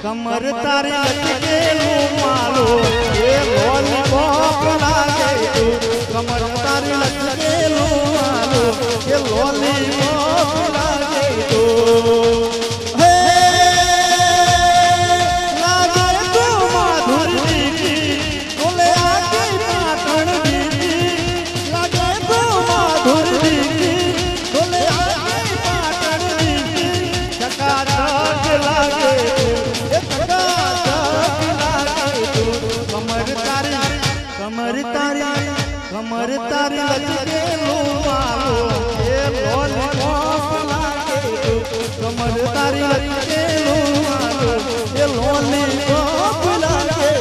कमर तारी लचके मालो ये लॉलीपॉप लागे तू कमर तारी लचके मालो ये लॉलीपॉप लागे तू हे लागे तू माधुरी की बोले आके पाटण की लागे तू माधुरी की बोले आके पाटण की चकाचक लागे कमर तारी लचके मालो ये लॉलीपॉप लागे तू कमर तारी लचके मालो ये लॉलीपॉप लागे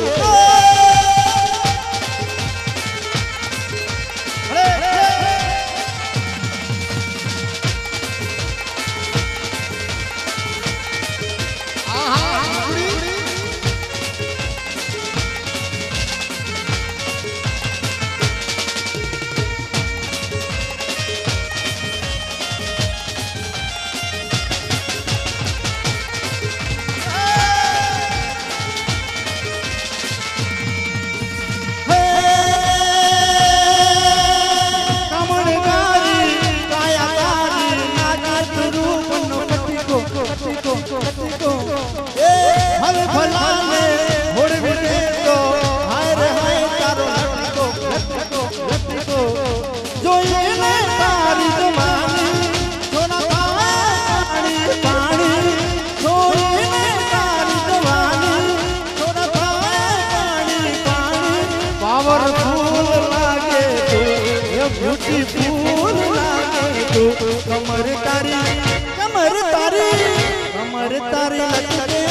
कमर तारी लचके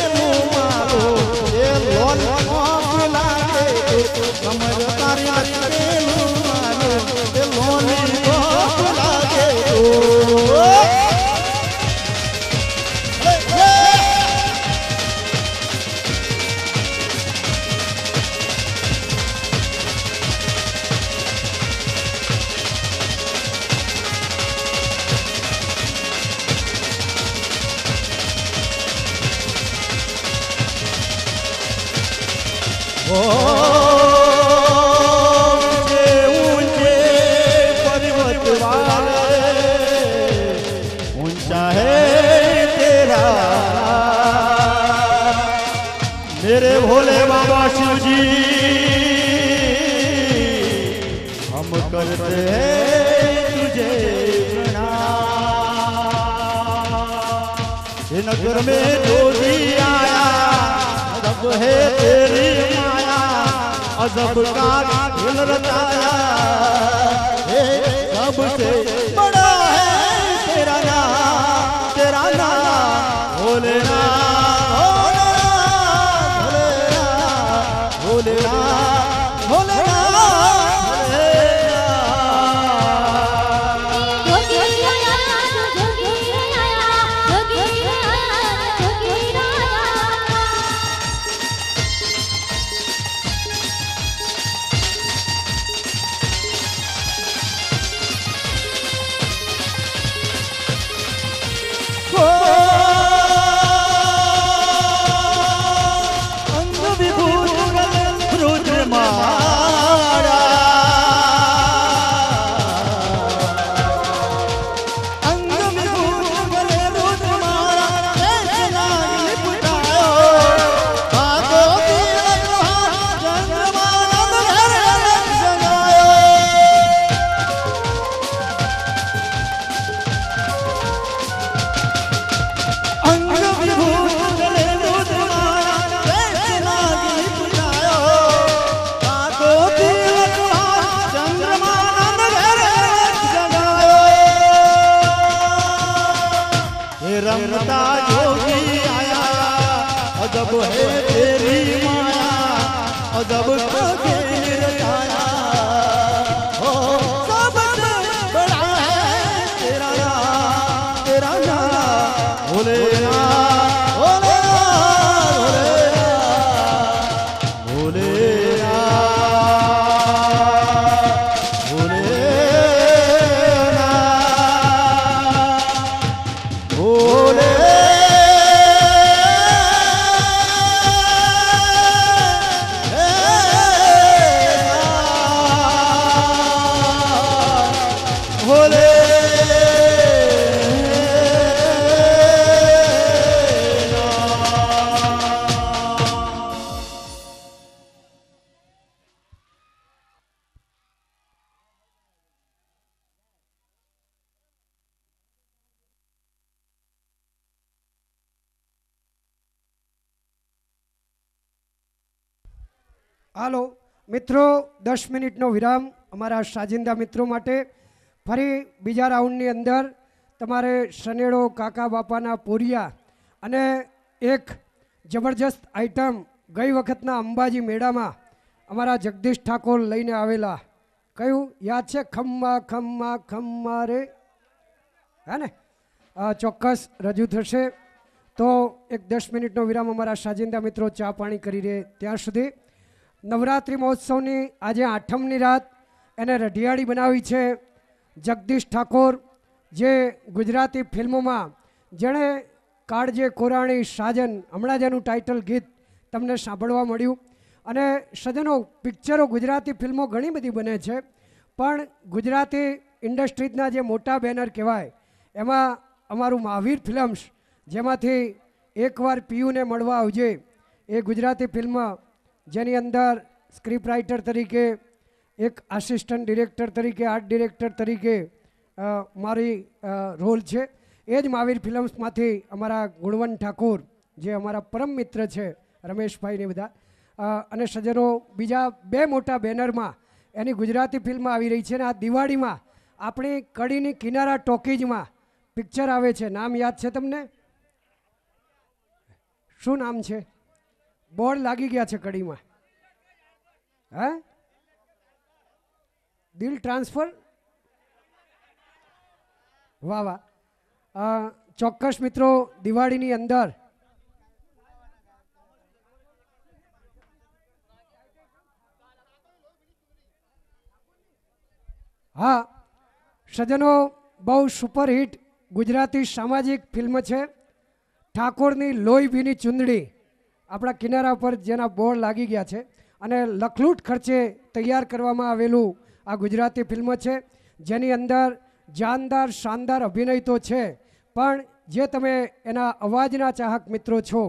मालो ये लॉलीपॉप लागे तू कमर तारी लचके मालो ये लॉलीपॉप लागे तू ऊंचे पर्वत वाले ऊंचा है तेरा मेरे भोले बाबा शिव जी हम करते हैं तुझे प्रणाम ये नगर में जो भी आया सब है तेरी अजब का खेल रचाया सबसे बड़ा है तेरा नाम भोलेनाथ भोलेनाथ भोलेनाथ भोलेनाथ रमता जोगी आया अजब है तेरी माया अजब के रचाया हो सबसे बड़ा है तेरा नाम भोलेनाथ भोलेनाथ भोलेनाथ भोलेनाथ भोले હાલો મિત્રો, 10 મિનિટનો વિરામ અમારા સાજિંદા મિત્રો માટે. ફરી બીજા રાઉન્ડની અંદર તમારે શનેડો કાકા બાપાના પોરિયા અને એક જબરજસ્ત આઈટમ ગઈ વખતના અંબાજી મેળામાં અમારા જગદીશ ઠાકોર લઈને આવેલા, કયું યાદ છે? ખમ્મા ખમ્મા ખમ્મા રે, હે ને? ચોક્કસ રજૂ થશે. તો એક 10 મિનિટનો વિરામ અમારા સાજિંદા મિત્રો ચા પાણી કરી રહે ત્યાં સુધી. નવરાત્રિ મહોત્સવની આજે 8મની રાત એને રઢિયાળી બનાવી છે જગદીશ ઠાકોર, જે ગુજરાતી ફિલ્મોમાં જેણે કાળજે કોરાણી સાજન, હમણાં જ એનું ટાઇટલ ગીત તમને સાંભળવા મળ્યું. અને સજનો, પિક્ચરો ગુજરાતી ફિલ્મો ઘણી બધી બને છે, પણ ગુજરાતી ઇન્ડસ્ટ્રીઝના જે મોટા બેનર કહેવાય એમાં અમારું મહાવીર ફિલ્મ્સ, જેમાંથી એકવાર પીયુને મળવા આવજે, એ ગુજરાતી ફિલ્મ જેની અંદર સ્ક્રિપ્ટ રાઇટર તરીકે, એક આસિસ્ટન્ટ ડિરેક્ટર તરીકે, આર્ટ ડિરેક્ટર તરીકે મારી રોલ છે. એ જ મહાવીર ફિલ્મ્સમાંથી અમારા ગુણવંત ઠાકોર, જે અમારા પરમ મિત્ર છે, રમેશભાઈને બધા, અને સજ્જનો બીજા 2 મોટા બેનરમાં એની ગુજરાતી ફિલ્મ આવી રહી છે. અને આ દિવાળીમાં આપણી કડીની કિનારા ટોકીજમાં પિક્ચર આવે છે. નામ યાદ છે તમને? શું નામ છે? બોર્ડ લાગી ગયા છે કડીમાં, હે? દિલ ટ્રાન્સફર. વાહ વાહ. ચોક્કસ મિત્રો, દિવાળીની અંદર હા સજ્જનો, બહુ સુપરહિટ ગુજરાતી સામાજિક ફિલ્મ છે ઠાકોરની લોહી ભીની ચુંદડી. આપણા કિનારા પર જેના બોર્ડ લાગી ગયા છે અને લખલૂટ ખર્ચે તૈયાર કરવામાં આવેલું આ ગુજરાતી ફિલ્મ છે, જેની અંદર જાનદાર શાનદાર અભિનય તો છે, પણ જે તમે એના અવાજના ચાહક મિત્રો છો,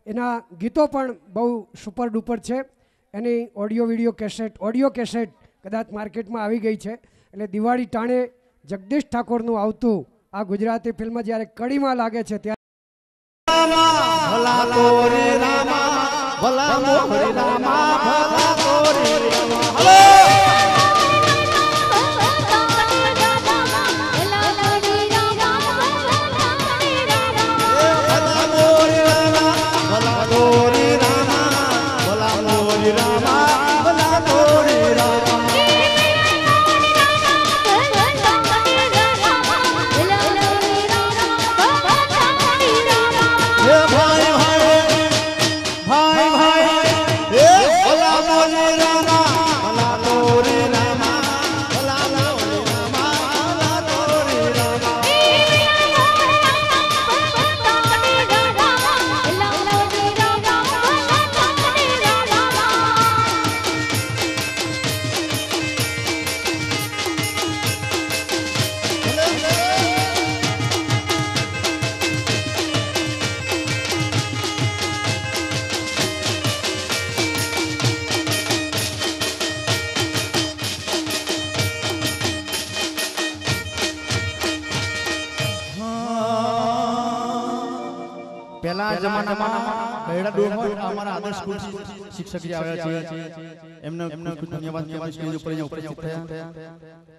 એના ગીતો પણ બહુ સુપર ડુપર છે. એની ઓડિયો કેસેટ કદાચ માર્કેટમાં આવી ગઈ છે. એટલે દિવાળી ટાણે જગદીશ ઠાકોરનું આવતું આ ગુજરાતી ફિલ્મ જ્યારે કડીમાં લાગે છે ત્યારે પહેલા જમાનામાં કઈડા ડોમ હોય અમારા આદર્શ સ્કૂલ શિક્ષક જે આવ્યા છે એમને ખૂબ ધન્યવાદ કે સ્ટેજ ઉપર ઉપસ્થિત થયા.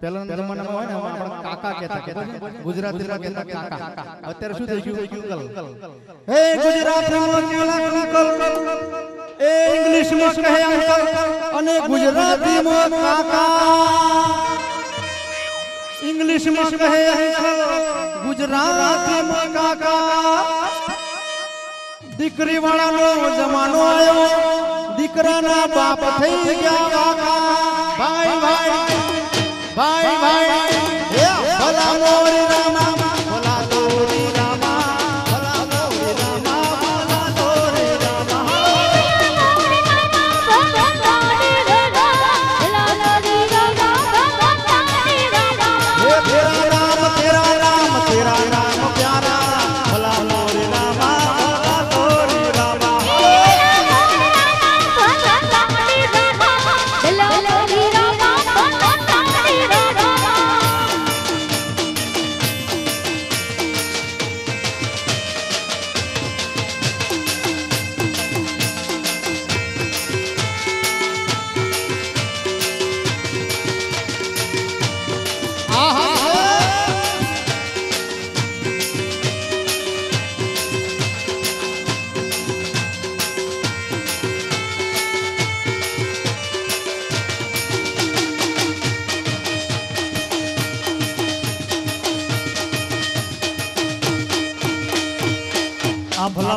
પહેલાના જમાનામાં હોય ને આપણા કાકા કહેતા ગુજરાતીમાં કહેતા કાકા. અત્યારે શું થઈ ગયું? અંકલ. હે ગુજરાતીમાં અંકલ, એ ઇંગ્લિશમાં કહે અંકલ અને ગુજરાતીમાં કાકા. ઇંગ્લિશમાં કહે અંકલ, ગુજરાતીમાં કાકા. દીકરી વાળાનો જમાનો આવ્યો, દીકરાના બાપ થઈ ગયા કાકા. ભાઈ ભાઈ ભાઈ ભાઈ ભલા મોરી રામા, ભલા મોરી રામા, ભલા મોરી રામા, ભલા મોરી રામા. તેરા રામ તેરા રામ તેરા રામ પ્યારા, ભલા મોરી રામા.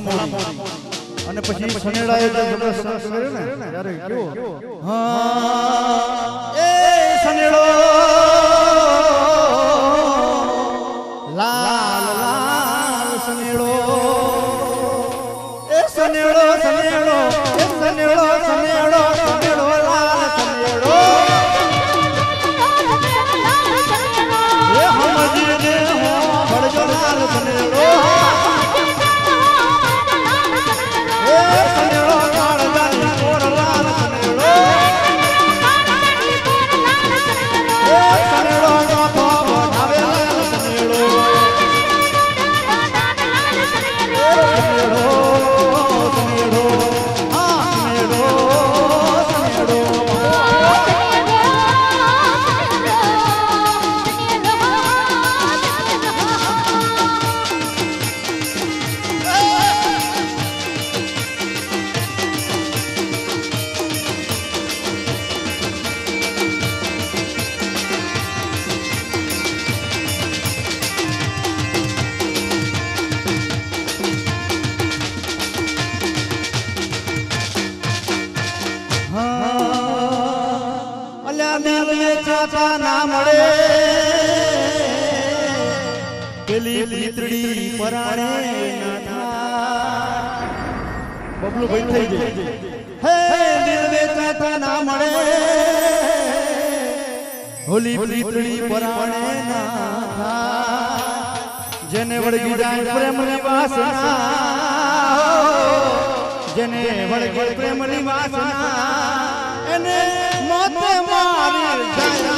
મોરી અને પછી સનેડાએ જે જબરદસ્ત કર્યો ને ત્યારે કેવો હા એ સનેડો લાલ લાલ સનેડો એ સનેડો સનેડો એ સનેડો સનેડો સનેડો લાલ સનેડો એ હમજી દે હો ભડજો લાલ સનેડો એ સનેડો કાળ જાની કોર લાલ સનેડો એ સનેડો નો તો બઢાવે લાલ સનેડો ના મળે પેલી લીતડી પરાણે બબલુ ભાઈ થઈ જાય હે દિલ વેચાતા ના મળે હોલી લીતડી પરાણે ના જેને વળગી જાય પ્રેમની વાસના જેને વળગી પ્રેમની વાસના એને મોતે મારી જાય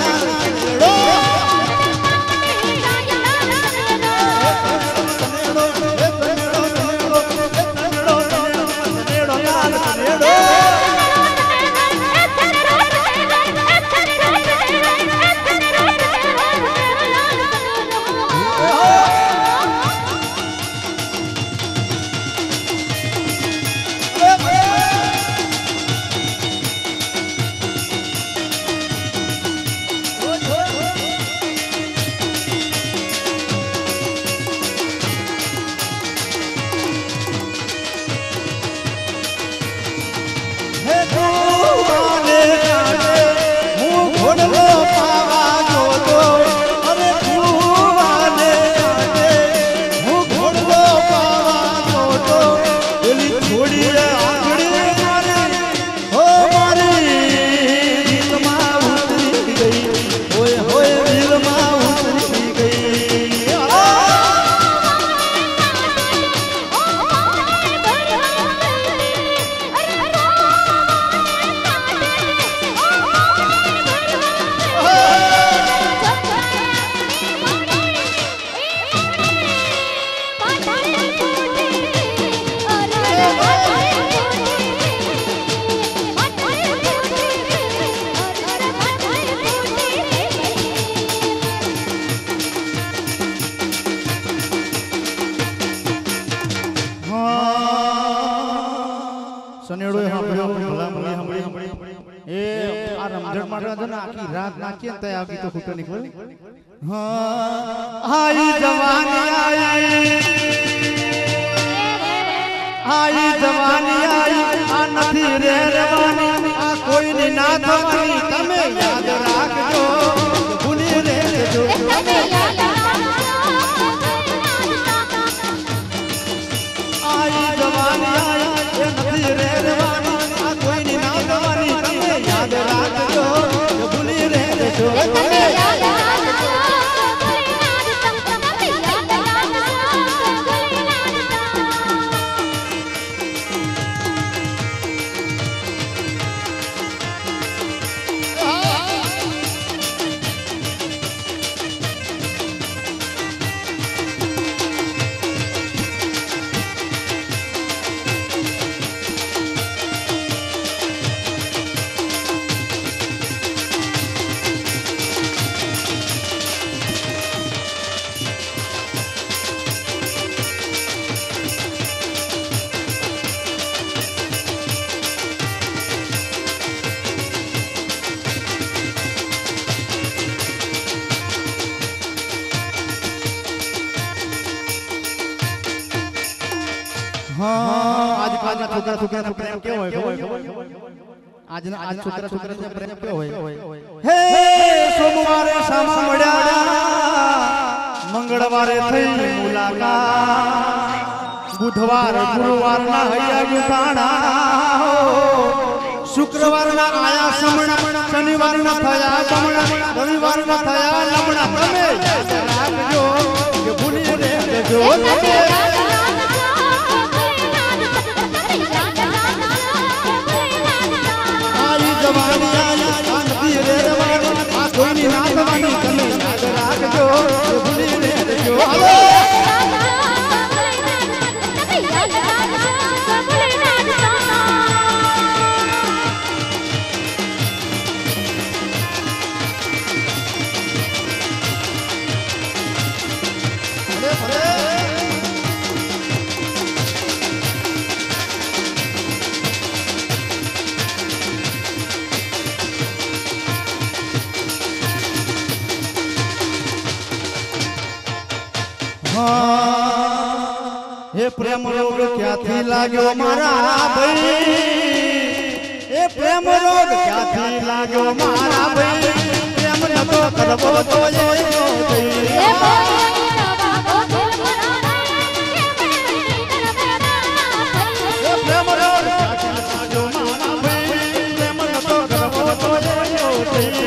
સનેડો સાંભળ્યો ભલામણી સાંભળી એ આ રમઝટ માટે છે ને આખી રાત નાખીએ ને ત્યાં આગી તો ખૂટો નીકળે હા આઈ જવાની આઈ જવાની આઈ આ નથી રે રવાની આ કોઈની ના થવાની તમે યાદ રાખજો ભૂલી રે જો તમે યાદ આઈ જવાની આઈ એ નથી રે રવાની આ કોઈની ના થવાની તમે યાદ રાખજો ભૂલી રે જો તમે યાદ છોકરા છોકરાનો પ્રેમ કેવો હોય આજના આજ છોકરા છોકરાનો પ્રેમ કેવો હોય હે સોમવારે સામા મળ્યા મંગળવારે થઈ મુલાકાત બુધવારે ગુરુવારના હૈયા ગુઠાણા શુક્રવારના આયા સમણા શનિવારના થયા બમણા રવિવારના થયા લમણા તમે રાખજો કે ભૂલી ને જજો આઈ જવાની આઈ શાંતિ રે રવાની આ કોઈની ના થવાની તમે રાખજો કે ભૂલી ને જજો હાલો हे प्रेम रोग क्याथी लाग्यो मारा भाई हे प्रेम रोग क्याथी लाग्यो मारा भाई प्रेम नतो करबो तो ये हे प्रेम रोग क्याथी लाग्यो मारा भाई प्रेम नतो करबो तो ये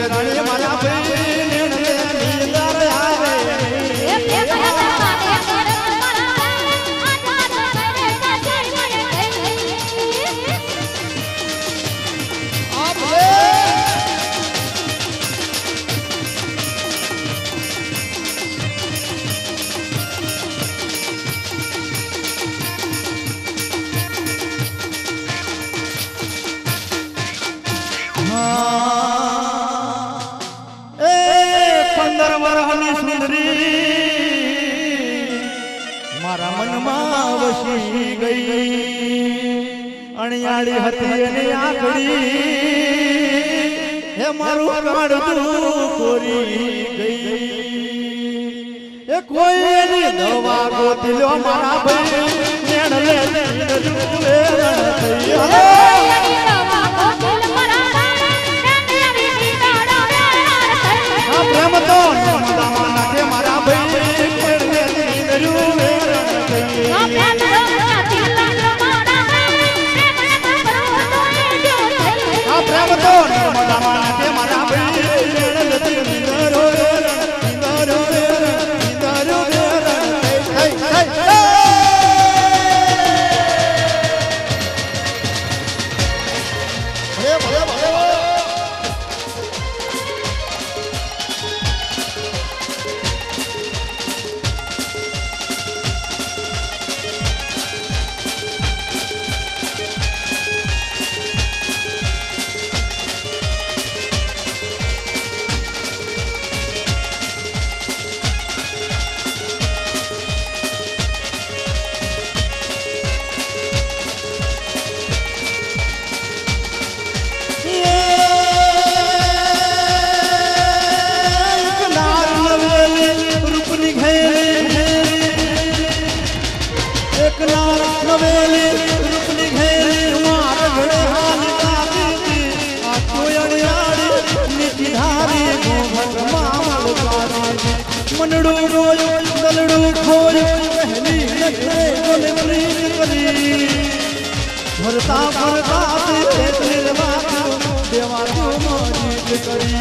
रानी मारा भाई नींद में नींदर आवे आप ले मारा मन में वसी गई अणियाड़ी हती ने आकड़ी हे मारू काढू कोरी गई ए कोई एनी दवा गोतिलो मारा भाई नेण ले जुए प्रेम तो माना के मारा भाई प्रेम तो माना के मारा मनड़ू रोयो दलड़ू खोयो पहली नखरे बोले प्रीत करी भरता भरता तेरे बात देवा को मोजीत करी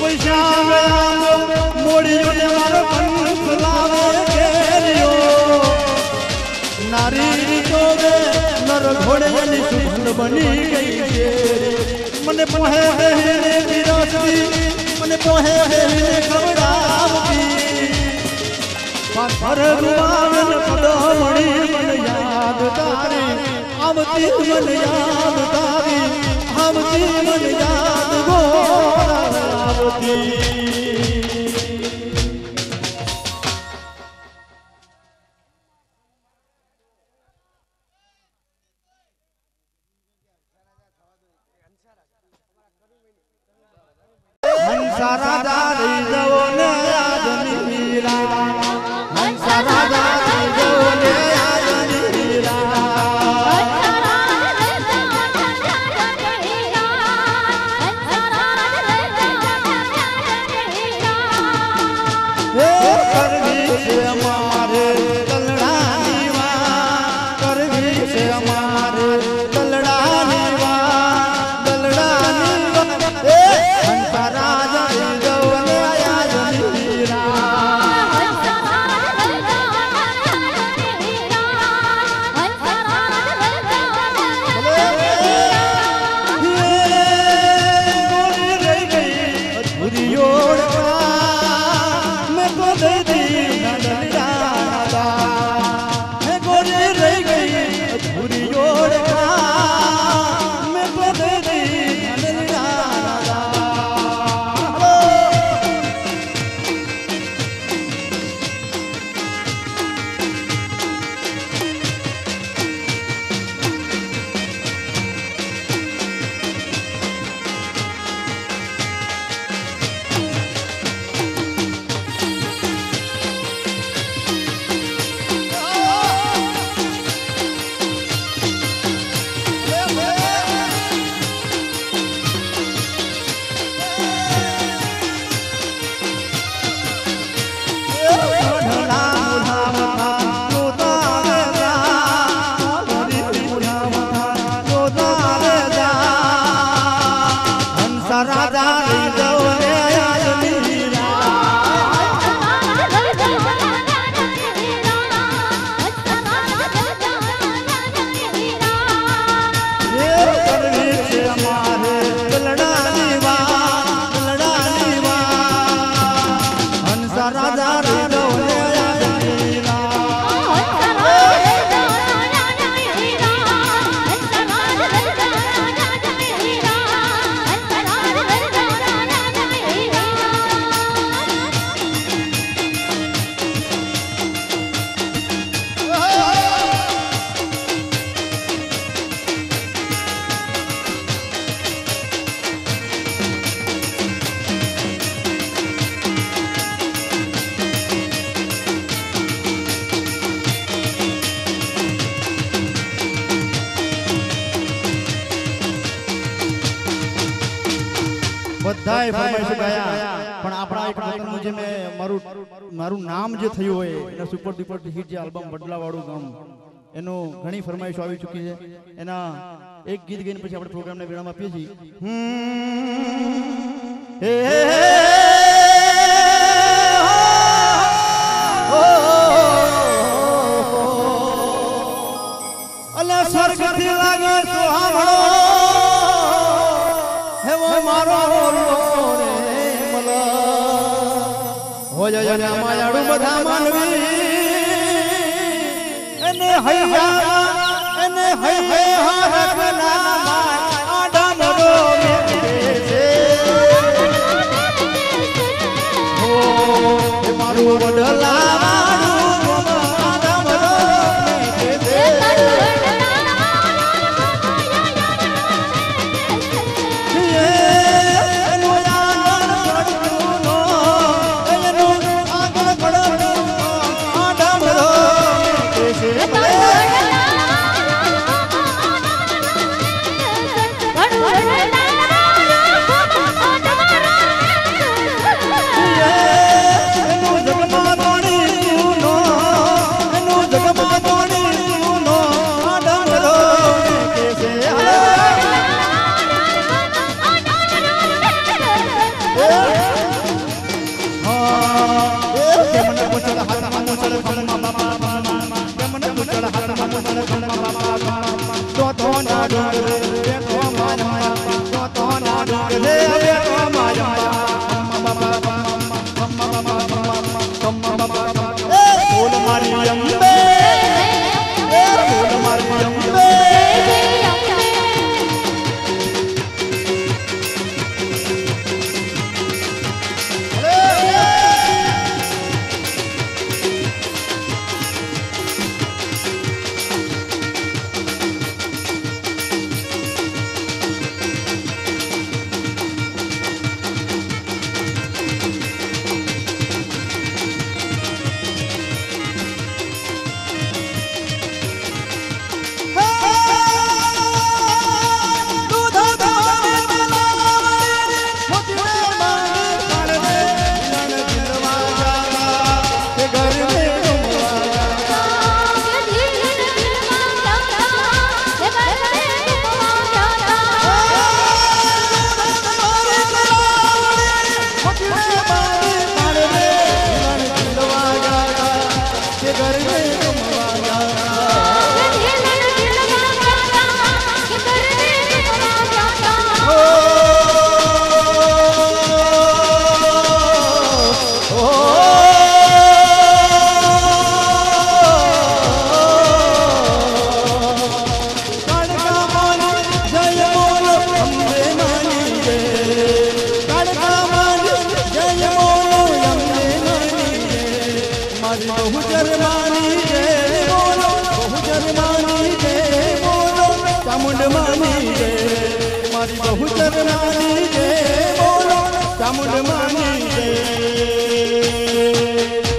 वैशाख मोड़ियो ने मारो कंठ लावे केरियो नारी तोवे नर घोड़े वाली सुगंध बनी गई मन पोहे है विरासती मन पोहे है खबरावती पाथर रुवावन पदमणी मन याद तारी आवती मन याद तारी आवती मन याद गोरावती हंसा राजा બધાય ફરમાઈશ ગાયા પણ આપણા એક વતનનું જે મે મારું નામ જે થયું હોય એના સુપર ડુપર હિટ જે આલ્બમ બદલાવાળું ગામ એનો ઘણી ફરમાઈશો આવી ચૂકી છે એના એક ગીત ગાઈને પછી આપણે પ્રોગ્રામને વિરામ આપીએ છીએ અલા સ્વર્ગથી લાગે સુહાવણો હેવો મારો રે મલા હો જાય માયાડું બધા માનવી એને હૈયા એને હૈયા હરકના આડા મરો મેકે છે હો મારું વડલા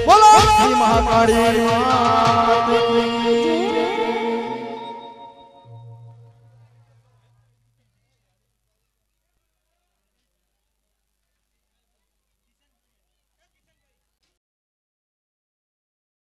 બોલો મહાકાળી